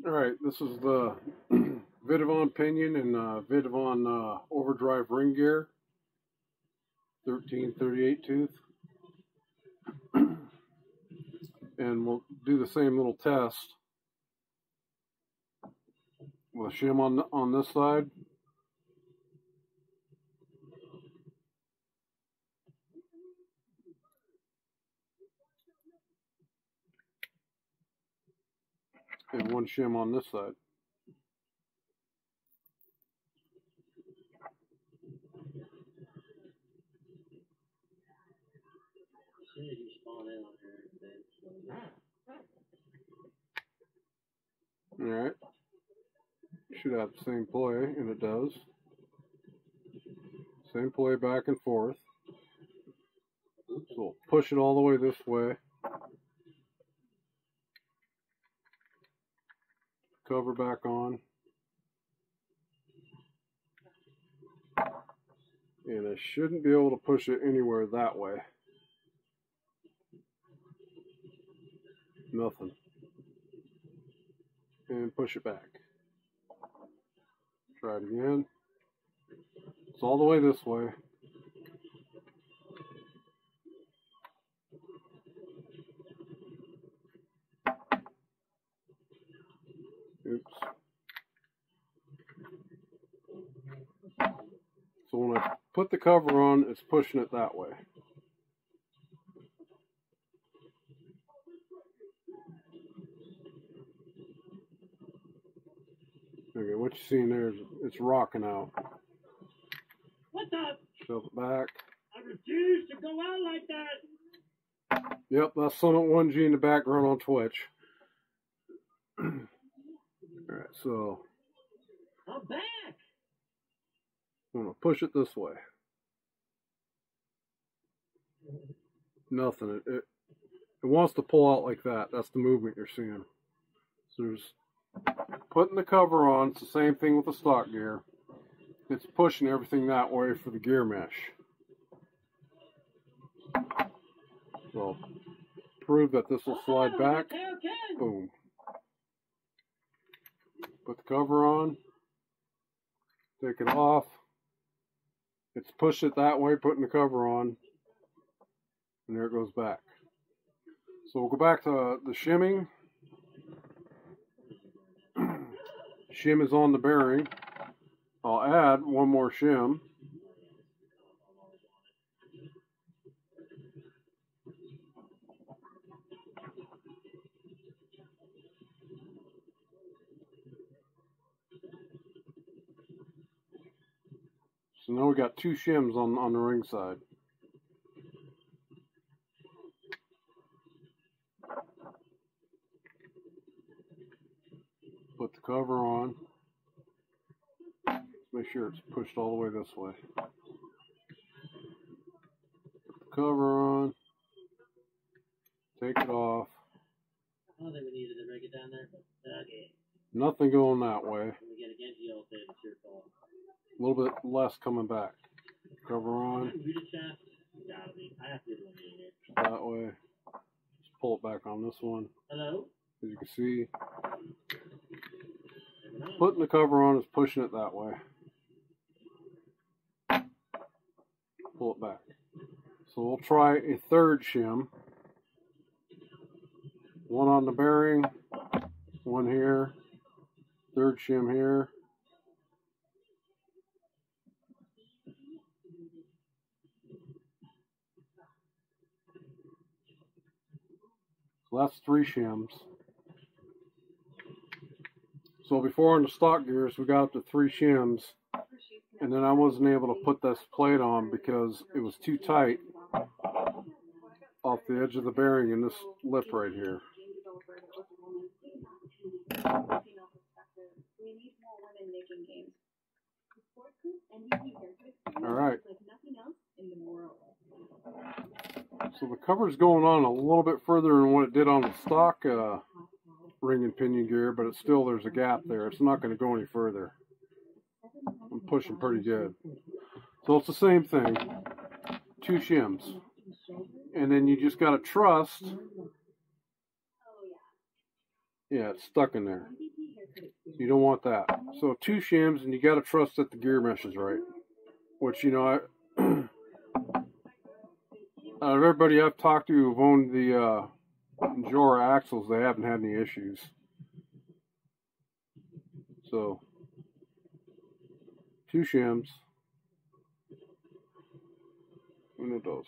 Alright, this is the Vitavon pinion and Vitavon overdrive ring gear, 1338 tooth. And we'll do the same little test with a shim on this side. And one shim on this side. Alright. Should have the same play, and it does. Same play back and forth. So we'll push it all the way this way. Cover back on. And I shouldn't be able to push it anywhere that way. Nothing. And push it back. Try it again. It's all the way this way. Oops. So when I put the cover on, it's pushing it that way. Okay, what you're seeing there is it's rocking out. What the? Shove it back. I refuse to go out like that. Yep, that's Summit 1G in the background on Twitch. Alright, so I'm back. I'm going to push it this way. Nothing. It wants to pull out like that. That's the movement you're seeing. So there's putting the cover on. It's the same thing with the stock gear. It's pushing everything that way for the gear mesh. So prove that this will slide back. Okay. Boom. Put the cover on. Take it off. It's pushed it that way, putting the cover on. And there it goes back. So we'll go back to the shimming. Shim is on the bearing. I'll add one more shim. So now we got two shims on the ring side. Put the cover on. Make sure it's pushed all the way this way. Put the cover on. Take it off. I don't think we needed to break it down there. Okay. Nothing going that way. We get against you all day, it's your fault. A little bit less coming back. Cover on. I have to eliminate it. That way. Just pull it back on this one. Hello? As you can see, putting the cover on is pushing it that way. Pull it back. So we'll try a third shim. One on the bearing, one here, third shim here. So that's 3 shims. So before on the stock gears, we got up to 3 shims, and then I wasn't able to put this plate on because it was too tight off the edge of the bearing in this lip right here. Alright. So the cover's going on a little bit further than what it did on the stock ring and pinion gear, but it's still, there's a gap there. It's not going to go any further. I'm pushing pretty good. So it's the same thing. 2 shims. And then you just got to trust. Yeah, it's stuck in there. You don't want that. So 2 shims, and you got to trust that the gear mesh is right. Which, you know, everybody I've talked to who've owned the injora axles, they haven't had any issues. So 2 shims. Uno, dos.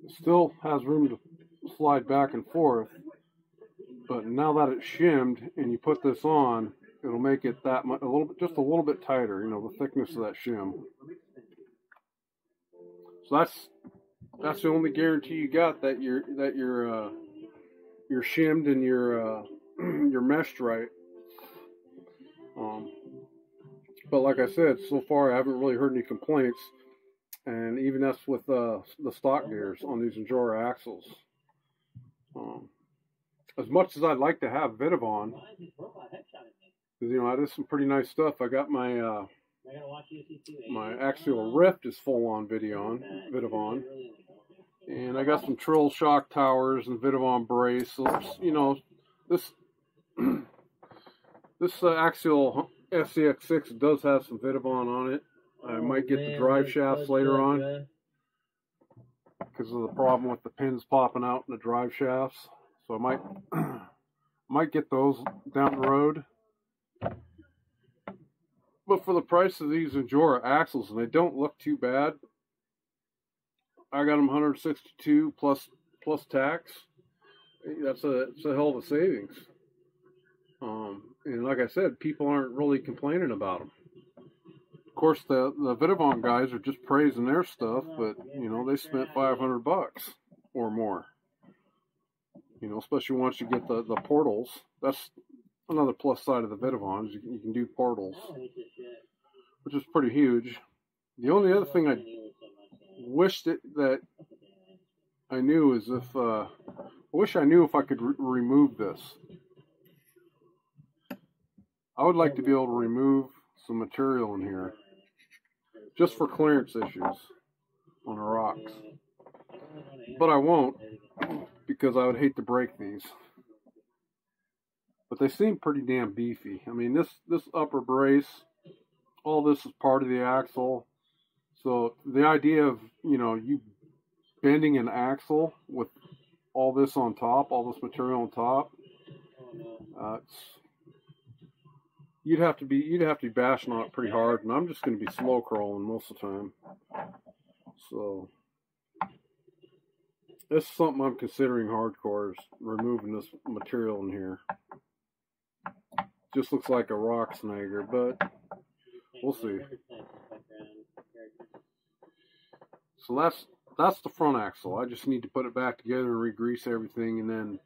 It still has room to slide back and forth, but now that it's shimmed and you put this on, it'll make it that much, just a little bit tighter. You know, the thickness of that shim. So that's the only guarantee you got that you're shimmed and you're meshed right. But like I said, so far I haven't really heard any complaints, and even that's with the stock gears on these injora axles. As much as I'd like to have Vitavon, because you know, I did some pretty nice stuff. I got my my axial rift is full on Vitavon, and I got some Trill shock towers and Vitavon brace. So you know, this axial scx6 does have some Vitavon on it. I might get the drive shafts later on because of the problem with the pins popping out in the drive shafts. So I might get those down the road. But for the price of these injora axles, and they don't look too bad, I got them 162 plus tax. It's a hell of a savings. And like I said, people aren't really complaining about them. Of course, the Vitavon guys are just praising their stuff, but you know, they spent $500 or more. You know, especially once you get the portals. That's another plus side of the Vitavons. You can do portals, which is pretty huge. The only other thing I wished that I knew is if I wish I knew if I could remove this. I would like to be able to remove some material in here just for clearance issues on the rocks, but I won't, because I would hate to break these. But they seem pretty damn beefy. I mean, this upper brace, all this is part of the axle. So the idea of, you know, you bending an axle with all this on top, all this material on top, you'd have to be bashing on it pretty hard, and I'm just going to be slow crawling most of the time. So this is something I'm considering hardcore, is removing this material in here. Just looks like a rock snagger, but we'll see. So that's the front axle. I just need to put it back together and re-grease everything, and then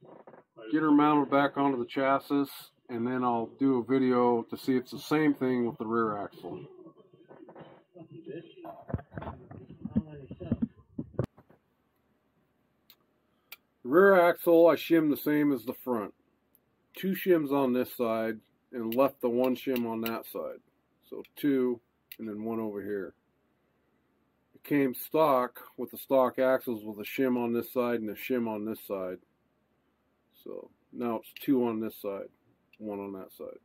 get her mounted back onto the chassis, and then I'll do a video to see it's the same thing with the rear axle. The rear axle I shimmed the same as the front. 2 shims on this side and left the 1 shim on that side. So 2 and then 1 over here. It came stock with the stock axles with a shim on this side and a shim on this side. So now it's 2 on this side, 1 on that side.